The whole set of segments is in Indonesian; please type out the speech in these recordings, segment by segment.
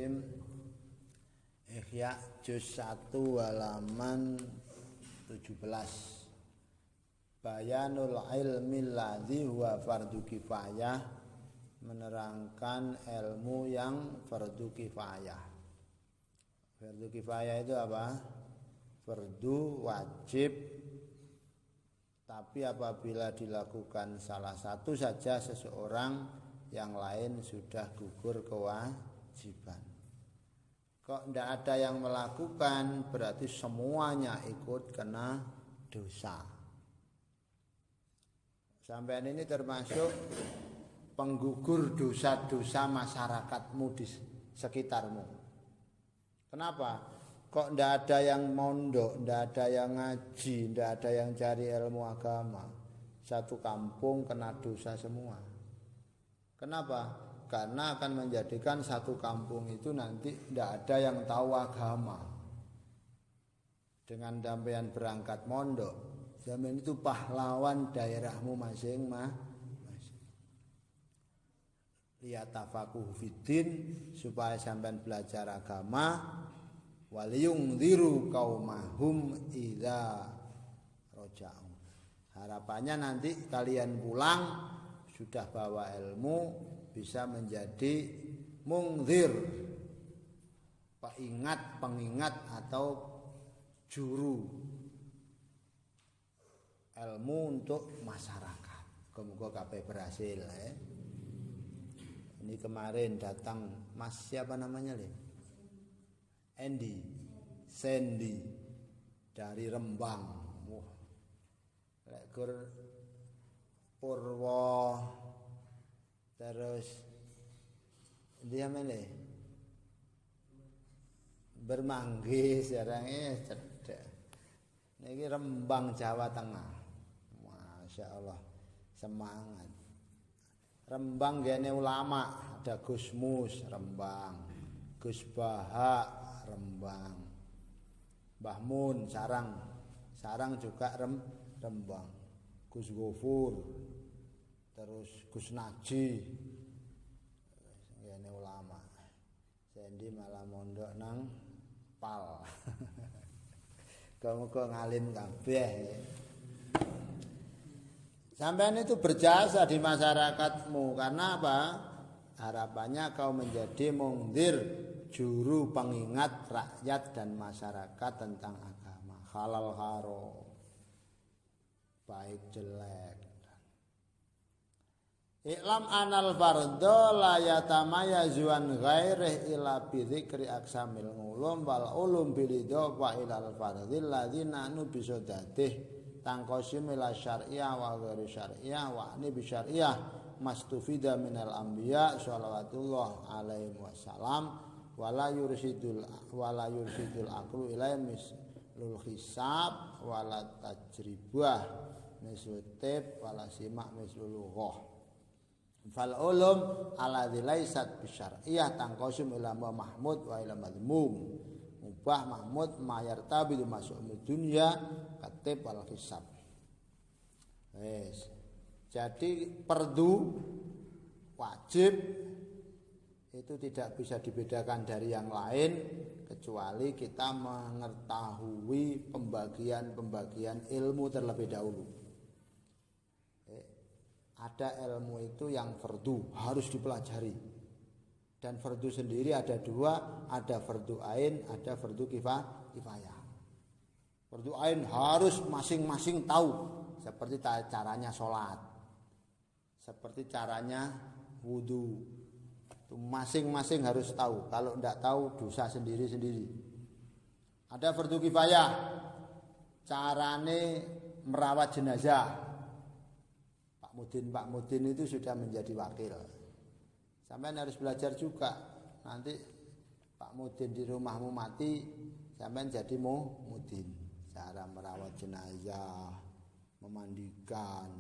Bismillahirrahmanirrahim. Ihya juz 1 halaman 17. Bayanul ilmi alladzi huwa fardhu kifayah, menerangkan ilmu yang fardu kifayah. Fardu kifayah itu apa? Fardu wajib, tapi apabila dilakukan salah satu saja seseorang, yang lain sudah gugur kewajiban. Kok tidak ada yang melakukan, berarti semuanya ikut kena dosa. Sampai ini termasuk penggugur dosa-dosa masyarakatmu di sekitarmu. Kenapa? Kok tidak ada yang mondok, tidak ada yang ngaji, tidak ada yang cari ilmu agama. Satu kampung kena dosa semua. Kenapa? Karena akan menjadikan satu kampung itu nanti tidak ada yang tahu agama. Dengan sampean berangkat mondok, zaman itu pahlawan daerahmu masing-masing. Liyatafaquhu fiddin, supaya sampean belajar agama, waliyungdziru qaumahum idza raja'u. Harapannya nanti kalian pulang sudah bawa ilmu, bisa menjadi mungzir, pengingat atau juru ilmu untuk masyarakat. Semoga kabeh berhasil ya. Ini kemarin datang Mas siapa namanya Le? Sandy dari Rembang. Wah. Lekur Purwo, terus dia mana? Bermanggis jarangnya cerdas. Ini Rembang Jawa Tengah, masya Allah, semangat. Rembang gini ulama, ada Gus Mus Rembang, Gus Baha Rembang, Mbah Mun Sarang juga Rembang, Gus Gofur, terus Gus Naji, ini ulama. Sendi malah mondok nang Pal. Kamu kok ngalim kabeh. Sampean itu berjasa di masyarakatmu karena apa? Harapannya kau menjadi mungzir, juru pengingat rakyat dan masyarakat tentang agama, halal haram, baik jelek. I'lam anal fardhu la yatamayazu an ghairihi illa bi dzikri aqsamil ulum wal ulum bil idhafa ilal fardhil ladzina anu bisodatih tangqasim ila syar'iyah wa ghairi syar'iyah wa ani bi syar'iyah mastufida minal anbiya shalawatullah alaihi wasallam wala yursidul aqlu ila mislul hisab wala tajribah mislutib wala simak mislul lughah. Fal ulum alladzi laysat bisyar'iyah tangqasim ila mahmud wa ila madmum. Mubah mahmud mayartabidu mas'umud dunya katib wal hisab. Jadi perdu wajib itu tidak bisa dibedakan dari yang lain kecuali kita mengetahui pembagian ilmu terlebih dahulu. Ada ilmu itu yang fardu harus dipelajari, dan fardu sendiri ada dua, ada fardu ain, ada fardu kifayah. Fardu ain harus masing-masing tahu, seperti caranya sholat, seperti caranya wudu, itu masing-masing harus tahu. Kalau tidak tahu dosa sendiri-sendiri. Ada fardu kifayah, carane merawat jenazah. Pak Mudin itu sudah menjadi wakil. Sampean harus belajar juga. Nanti Pak Mudin di rumahmu mati, sampean jadi Mudin. Cara merawat jenazah, memandikan.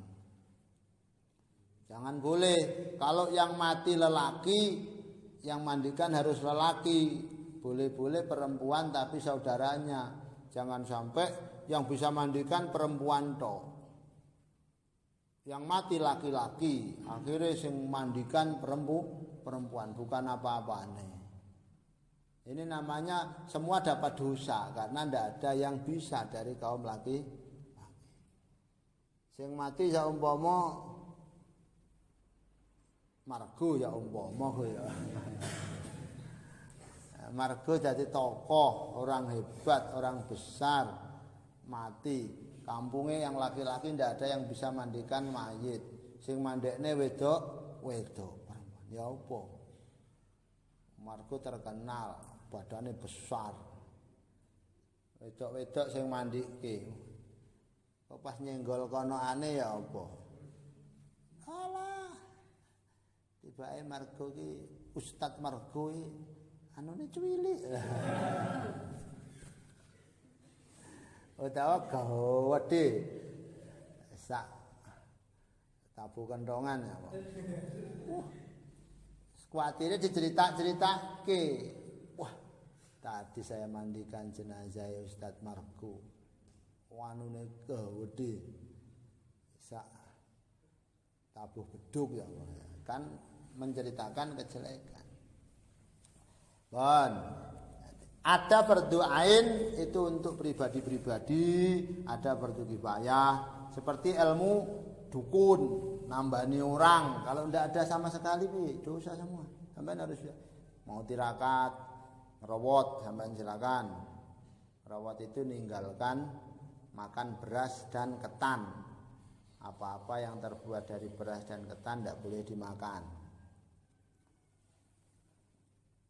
Jangan boleh kalau yang mati lelaki, yang mandikan harus lelaki. Boleh-boleh perempuan tapi saudaranya. Jangan sampai yang bisa mandikan perempuan toh. Yang mati laki-laki, akhirnya sing mandikan perempuan, bukan apa-apane. Ini namanya semua dapat dosa karena tidak ada yang bisa dari kaum laki. Sing mati saumpama margo ya umpama ya. Margo jadi tokoh, orang hebat, orang besar mati. Kampungnya yang laki-laki tidak ada yang bisa mandikan mayit. Sing mandekne wedok. Ya apa? Margo terkenal, badannya besar. Wedok-wedok sing mandike. Kok pas nyenggol kono aneh ya apa? Alah. Tibake Margo ki Ustaz Margo ki anune cuwilik. Utawa gawedhe sak tabu kentongan ya kok. Kuatire dicerita-ceritake. Wah, tadi saya mandikan jenazah Ustaz Margo. Wanune gawedhe sak tabuh beduk ya kan menceritakan kejelekan. Bon. Ada fardu ain itu untuk pribadi-pribadi, ada fardu kifayah seperti ilmu dukun, nambani orang. Kalau tidak ada sama sekali dosa semua. Sampean harus mau tirakat, ngerawat, sampean silakan. Ngerawat itu ninggalkan makan beras dan ketan. Apa-apa yang terbuat dari beras dan ketan tidak boleh dimakan.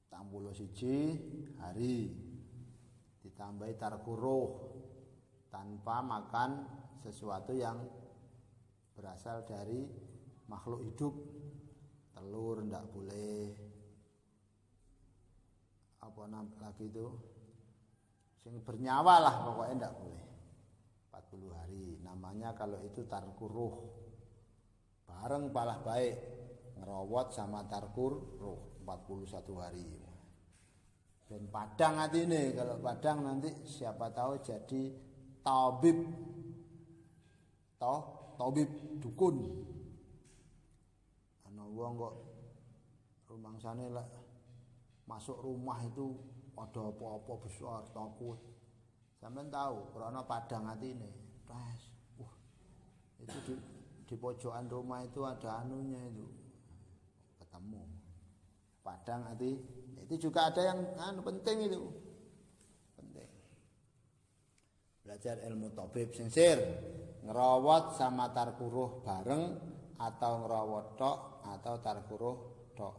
61 hari ditambahi tarkuruh tanpa makan sesuatu yang berasal dari makhluk hidup. Telur tidak boleh. Apa lagi itu? Sing bernyawa lah pokoknya tidak boleh. 40 hari namanya kalau itu tarkuruh. Bareng palah baik ngerawat sama tarkuruh 41 hari. Dan padang hati ini, kalau padang nanti siapa tahu jadi tabib, tabib dukun. Ana wong kok rumangsane lah masuk rumah itu ada apa-apa besar takut. Sampeyan tahu, karena padang hati ini, itu di pojokan rumah itu ada anunya itu ketemu. Padang hati itu juga ada yang penting itu penting. Belajar ilmu tabib singsir, ngerawat sama tarkuruh bareng atau ngerawat tok atau tarkuruh tok.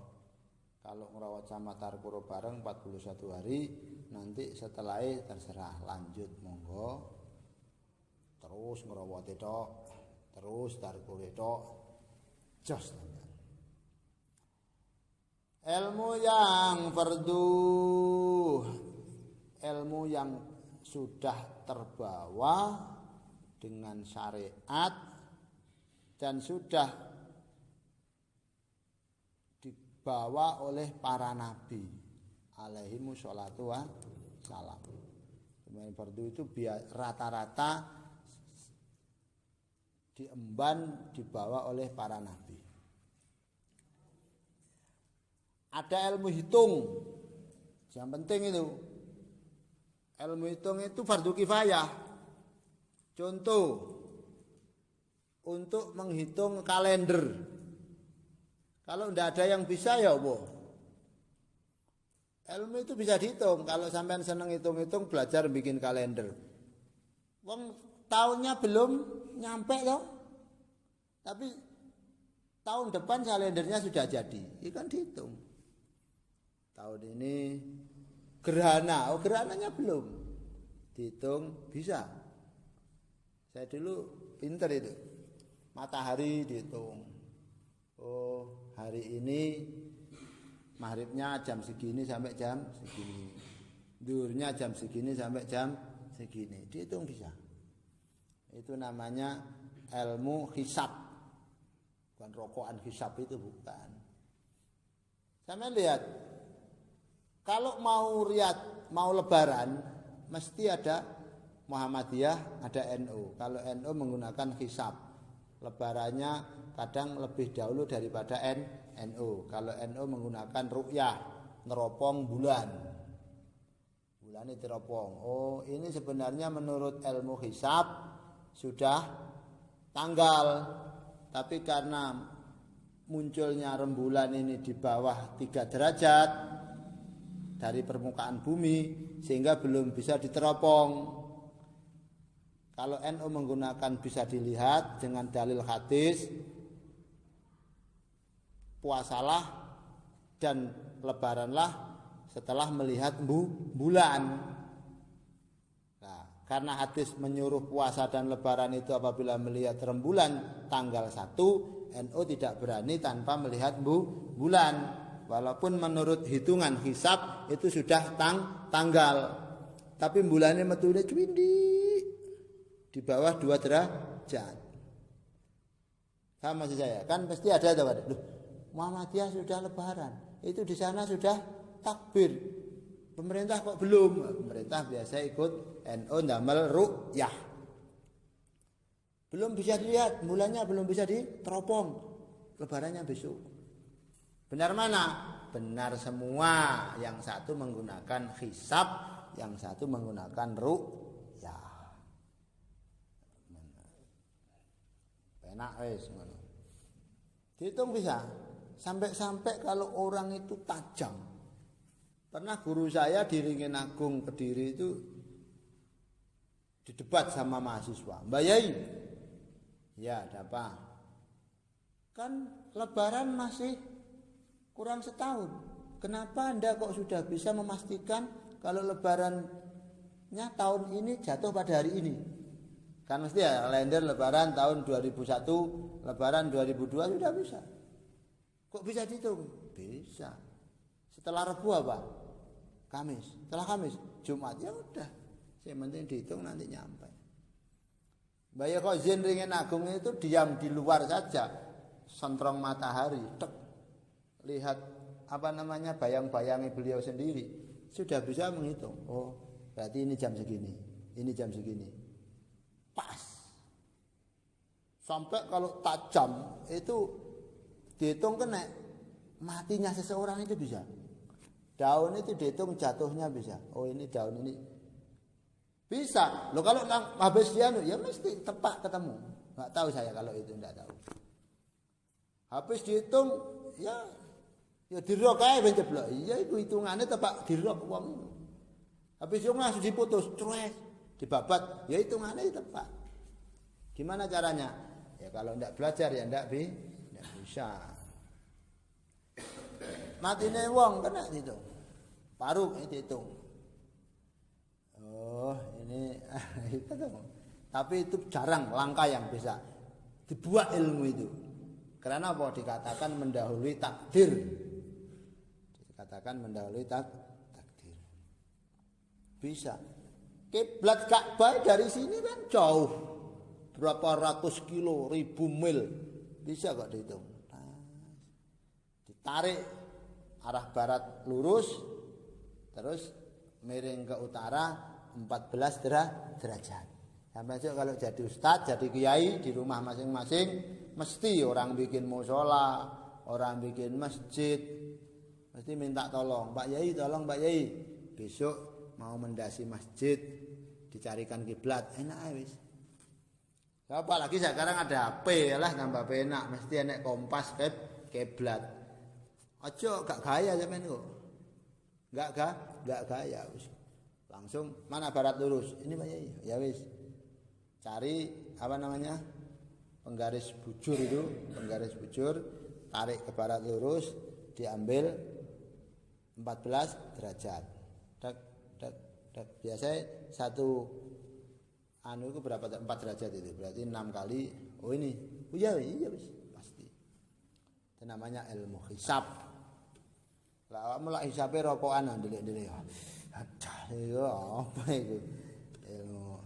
Kalau ngerawat sama tarkuruh bareng 41 hari, nanti setelah itu terserah lanjut monggo. Terus ngerawat tok, terus tarkuruh tok. Jos. Ilmu yang fardu, ilmu yang sudah terbawa dengan syariat dan sudah dibawa oleh para nabi alaihimu sholatu wassalam. Ilmu fardu itu rata-rata diemban dibawa oleh para nabi. Ada ilmu hitung, yang penting itu. Ilmu hitung itu fardu kifayah. Contoh, untuk menghitung kalender. Kalau tidak ada yang bisa ya apa? Ilmu itu bisa dihitung. Kalau sampean seneng hitung-hitung, belajar bikin kalender. Wong tahunnya belum nyampe toh. Tapi tahun depan kalendernya sudah jadi. Itu kan dihitung. Tahun ini gerhana, gerhananya belum dihitung bisa. Saya dulu pinter itu, matahari dihitung. Oh hari ini maghribnya jam segini sampai jam segini, duhurnya jam segini sampai jam segini, dihitung bisa. Itu namanya ilmu hisab, bukan rokokan hisab itu bukan. Sama lihat. Kalau mau mau lebaran, mesti ada Muhammadiyah, ada NU. Kalau NU menggunakan hisab, lebarannya kadang lebih dahulu daripada NU. Kalau NU menggunakan ru'yah, neropong bulan. Bulannya teropong. Oh, ini sebenarnya menurut ilmu hisab sudah tanggal. Tapi karena munculnya rembulan ini di bawah 3 derajat dari permukaan bumi sehingga belum bisa diteropong. Kalau NU menggunakan bisa dilihat dengan dalil hadis puasalah dan lebaranlah setelah melihat bulan. Nah, karena hadis menyuruh puasa dan lebaran itu apabila melihat rembulan tanggal 1, NU tidak berani tanpa melihat bulan. Walaupun menurut hitungan hisab itu sudah tanggal. Tapi bulannya metune cuwindi di bawah 2 derajat. Sama maksud saya, kan pasti ada tuh. Loh, Muhammadiyah sudah lebaran. Itu di sana sudah takbir. Pemerintah kok belum? Pemerintah biasa ikut NU ndamel ru'yah. Belum bisa dilihat, bulannya belum bisa diteropong. Lebarannya besok. Benar mana? Benar semua. Yang satu menggunakan hisab, yang satu menggunakan ru'yah. Enak wis ngono. Dihitung bisa. Sampai-sampai kalau orang itu tajam. Pernah guru saya di Ringin Agung Kediri itu didebat sama mahasiswa. Mbak Yai, ya ada apa? Kan lebaran masih kurang setahun. Kenapa Anda kok sudah bisa memastikan kalau lebarannya tahun ini jatuh pada hari ini? Kan mesti ya kalender lebaran tahun 2001, lebaran 2002 sudah bisa. Kok bisa dihitung? Bisa. Setelah Rebu apa? Kamis. Setelah Kamis, Jumat. Ya udah. Yang penting dihitung nanti nyampe. Mbak Yakozin Ringin Agung itu diam di luar saja. Sentrong matahari. Tek. Lihat bayang-bayangi beliau sendiri. Sudah bisa menghitung. Oh, berarti ini jam segini. Ini jam segini. Pas. Sampai kalau tajam itu dihitung kena matinya seseorang itu bisa. Daun itu dihitung jatuhnya bisa. Oh ini daun ini bisa. Loh kalau habis dia ya mesti tepat ketemu. Enggak tahu saya kalau itu enggak tahu. Habis dihitung ya dirok ae ben jeblok. Iya itu hitungannya tepat dirok wong. Habis itu langsung diputus, cuek, dibabat, ya hitungannya tepat. Gimana caranya? Ya kalau enggak belajar ya enggak bisa. Matine wong kena dihitung. Paruh ini dihitung. Oh, ini itu tuh. Tapi itu jarang, langka yang bisa dibuat ilmu itu. Karena apa? Dikatakan mendahului takdir. Dikatakan mendahului takdir. Bisa. Kiblat Ka'bah dari sini kan jauh. Berapa ratus kilo, ribu mil. Bisa kok dihitung. Ditarik arah barat lurus, terus miring ke utara 14 derajat. Sampai kalau jadi ustadz, jadi kiai di rumah masing-masing, mesti orang bikin musola, orang bikin masjid, mesti minta tolong, Pak Yai, tolong Pak Yai, besok mau mendasi masjid, dicarikan kiblat, enak wis. Apalagi sekarang ada HP lah, tambah penak, mesti enek kompas kiblat. Ojo gak gaya sampean kok. Gak gaya wis. Langsung mana barat lurus. Ini Pak Yai. Ya wis. Cari penggaris bujur itu, penggaris bujur, tarik ke barat lurus, diambil 14 derajat. Dak. Biasanya satu itu berapa? 4 derajat itu. Berarti 6 kali. Oh ini. Oh iya wis, pasti. Itu namanya ilmu hisab. Lah mulai hisabe rokokan ndelik-ndelik. Aduh, apa itu? Ilmu.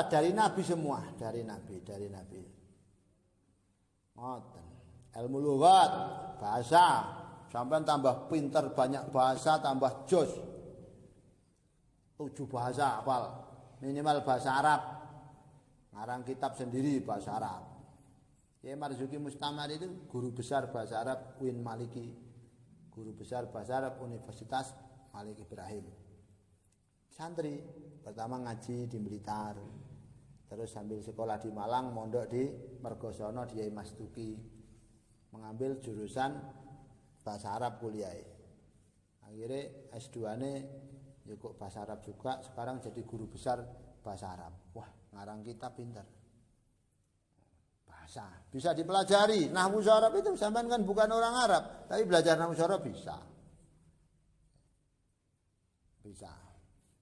Dari Nabi semua, dari Nabi. Ngoten. Ilmu lughat, bahasa, sampai tambah pinter banyak bahasa, tambah jos. 7 bahasa hafal, minimal bahasa Arab. Ngarang kitab sendiri bahasa Arab. Kiai Marzuki Mustamar itu guru besar bahasa Arab UIN Maliki, guru besar bahasa Arab Universitas Malik Ibrahim. Santri pertama ngaji di Blitar, terus sambil sekolah di Malang, mondok di Mergosono di Mas Tuki, mengambil jurusan bahasa Arab kuliah. Akhirnya S2-nya ya kok bahasa Arab juga, sekarang jadi guru besar bahasa Arab. Wah, ngarang kitab pintar. Bahasa bisa dipelajari. Nahwu Arab itu sampean kan bukan orang Arab, tapi belajar nahwu Arab bisa. Bisa.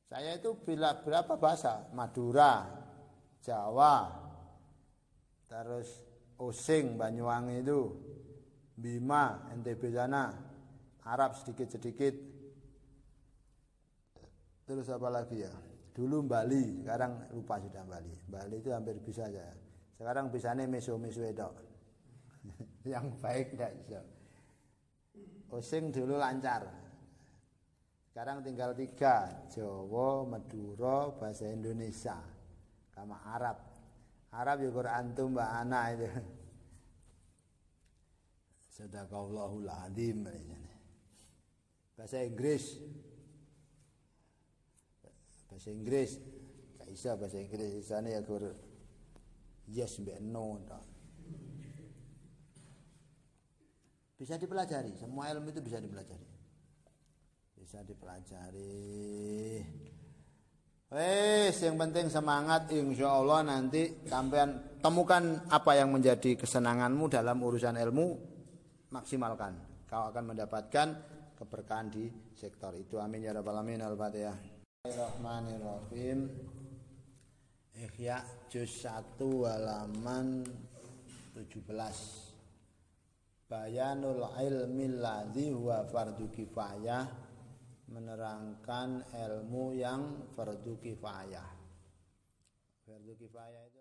Saya itu berapa bahasa? Madura, Jawa, terus Osing, Banyuwangi itu, Bima, NTB sana, Arab sedikit-sedikit. Terus apa lagi ya? Dulu Bali, sekarang lupa sudah Bali. Bali itu hampir bisa aja. Sekarang bisanya meso-meso itu. Yang baik enggak bisa. Osing dulu lancar. Sekarang tinggal 3, Jawa, Madura, bahasa Indonesia, sama Arab. Arab ya Quran tuh Mbak Ana itu. Sadaqallahul azim. Bahasa Inggris. Bahasa Inggris. Gak bisa bahasa Inggris di sana ya kur yes mbak no. Bisa dipelajari, semua ilmu itu bisa dipelajari. Bisa dipelajari. Yang penting semangat, insya Allah nanti sampean temukan apa yang menjadi kesenanganmu dalam urusan ilmu, maksimalkan. Kau akan mendapatkan keberkahan di sektor itu. Amin ya rabbal alamin. Al-Fatihah. Bismillahirrahmanirrahim. Ihya juz 1 halaman 17. Bayanul ilmi alladzi huwa fardhu kifayah, menerangkan ilmu yang fardu kifayah. Fardu kifayah itu